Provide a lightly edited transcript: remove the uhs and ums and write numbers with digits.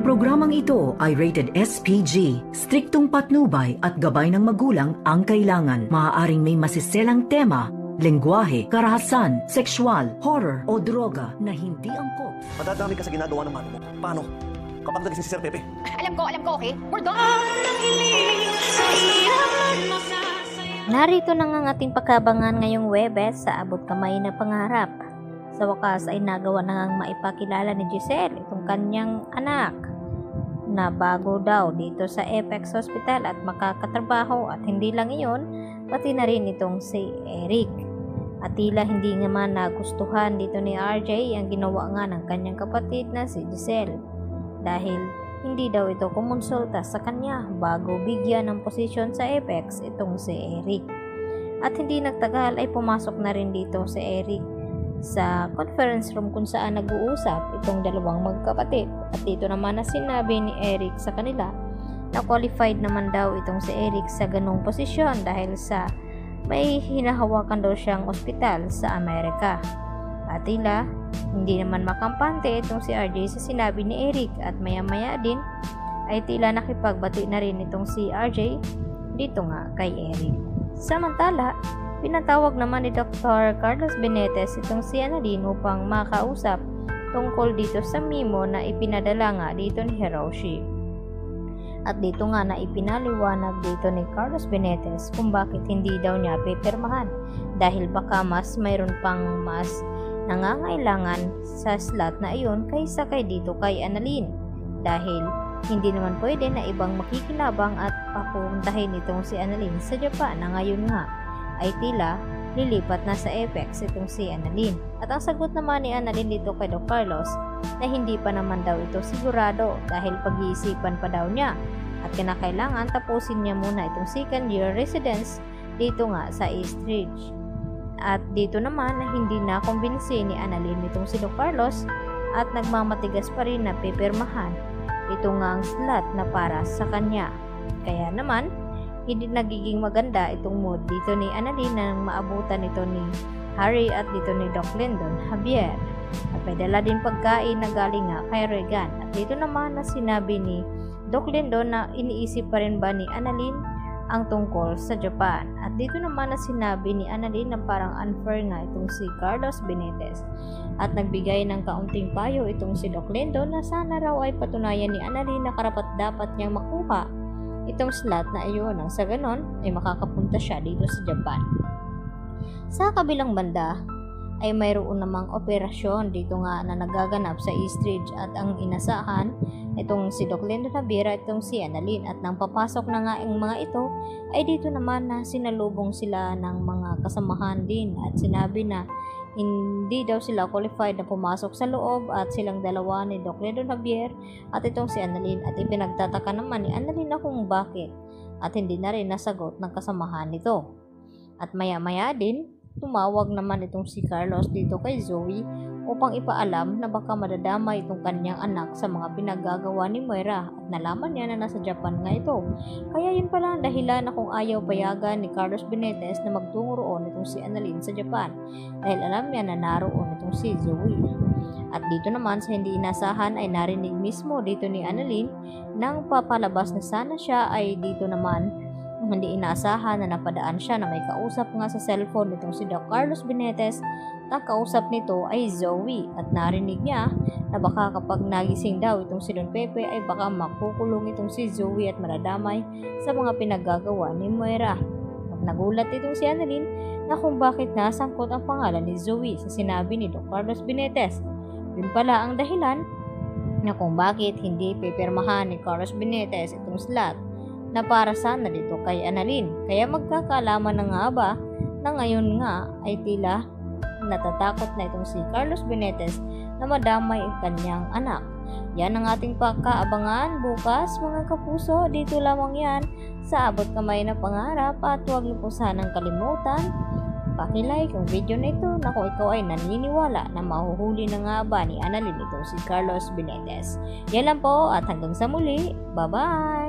Ang programang ito ay rated SPG. Striktong patnubay at gabay ng magulang ang kailangan. Maaaring may masiselang tema, lengguwahe, karahasan, sexual, horror o droga na hindi angkop. Madadami ka sa ginagawa ng mano mo. Paano? Kapag nagising si Sir Pepe. Alam ko, okay? We're done! Narito na ang ating pagkabangan ngayong Webes sa abot kamay na pangarap. Sa wakas ay nagawa na ngang maipakilala ni Giselle itong kanyang anak na bago daw dito sa Apex Hospital at makakatrabaho, at hindi lang iyon, pati na rin itong si Eric. At tila hindi naman nagustuhan dito ni RJ ang ginawa nga ng kanyang kapatid na si Giselle, dahil hindi daw ito kumonsulta sa kanya bago bigyan ng posisyon sa Apex itong si Eric. At hindi nagtagal ay pumasok na rin dito si Eric sa conference room kung saan nag-uusap itong dalawang magkapatid. At dito naman na sinabi ni Eric sa kanila na qualified naman daw itong si Eric sa ganong posisyon dahil sa may hinahawakan daw siyang ospital sa Amerika. At tila hindi naman makampante itong si RJ sa sinabi ni Eric, at maya-maya din ay tila nakipagbati na rin itong si RJ dito nga kay Eric. Samantala, pinatawag naman ni Dr. Carlos Benitez itong si Annalyn upang makausap tungkol dito sa memo na ipinadala nga dito ni Hiroshi. At dito nga na ipinaliwanag dito ni Carlos Benitez kung bakit hindi daw niya pipirmahan, dahil baka mas mayroon pang mas nangangailangan sa slot na iyon kaysa kay dito kay Annalyn, dahil hindi naman pwede na ibang makikinabang at papuntahin itong si Annalyn sa Japan na ngayon nga ay tila lilipat na sa Apex itong si Annalyn. At ang sagot naman ni Annalyn dito kay Doc Carlos na hindi pa naman daw ito sigurado dahil pag-iisipan pa daw niya at kinakailangan tapusin niya muna itong second year residence dito nga sa East Ridge. At dito naman na hindi na kumbinsi ni Annalyn itong si Doc Carlos at nagmamatigas pa rin na pipirmahan ito nga ang slot na para sa kanya. Kaya naman hindi nagiging maganda itong mood dito ni Annalyn na maabutan ito ni Harry at dito ni Doc Lyndon Javier. At may dala din pagkain na galing nga kay Regan. At dito naman na sinabi ni Doc Lyndon na iniisip pa rin ba ni Annalyn ang tungkol sa Japan. At dito naman na sinabi ni Annalyn na parang unfair nga itong si Carlos Benitez. At nagbigay ng kaunting payo itong si Doc Lyndon na sana raw ay patunayan ni Annalyn na karapat dapat niyang makuha itong slot na iyon, nang sa ganon ay makakapunta siya dito sa Japan. Sa kabilang banda ay mayroon namang operasyon dito nga na nagaganap sa East Ridge, at ang inasahan itong si Doc Lyndon Javier itong si Annalyn. At nang papasok na nga ang mga ito ay dito naman na sinalubong sila ng mga kasamahan din at sinabi na hindi daw sila qualified na pumasok sa loob, at silang dalawa ni Doc Lyndon Javier at itong si Annalyn. At ipinagtataka naman ni Annalyn na kung bakit at hindi na rin nasagot ng kasamahan nito. At maya-maya din tumawag naman itong si Carlos dito kay Zoe upang ipaalam na baka madadamay itong kanyang anak sa mga pinagagawa ni Moira, at nalaman niya na nasa Japan nga ito. Kaya yun pala ang dahilan na kung ayaw payagan ni Carlos Benitez na magtungo roon itong si Annalyn sa Japan, dahil alam niya na naroon itong si Zoe. At dito naman sa hindi inasahan ay narinig mismo dito ni Annalyn nang papalabas na sana siya ay dito naman hindi inaasahan na napadaan siya na may kausap nga sa cellphone nitong si Doc Carlos Benitez. Ang kausap nito ay Zoe, at narinig niya na baka kapag nagising daw itong si Don Pepe ay baka makukulong itong si Zoe at maradamay sa mga pinagagawa ni Moira. At nagulat itong si Annalyn na kung bakit nasangkot ang pangalan ni Zoe sa sinabi ni Doc Carlos Benitez. Yun pala ang dahilan na kung bakit hindi pipirmahan ni Carlos Benitez itong slot na para sana dito kay Annalyn. Kaya magkakalaman na nga ba na ngayon nga ay tila natatakot na itong si Carlos Benitez na madamay ang kanyang anak. Yan ang ating pagkaabangan bukas mga kapuso. Dito lamang yan sa Abot Kamay na Pangarap, at huwag niyo po sanang kalimutan paki-like ang video na ito na kung ikaw ay naniniwala na mahuhuli na nga ba ni Annalyn itong si Carlos Benitez. Yan lang po, at hanggang sa muli. Bye-bye!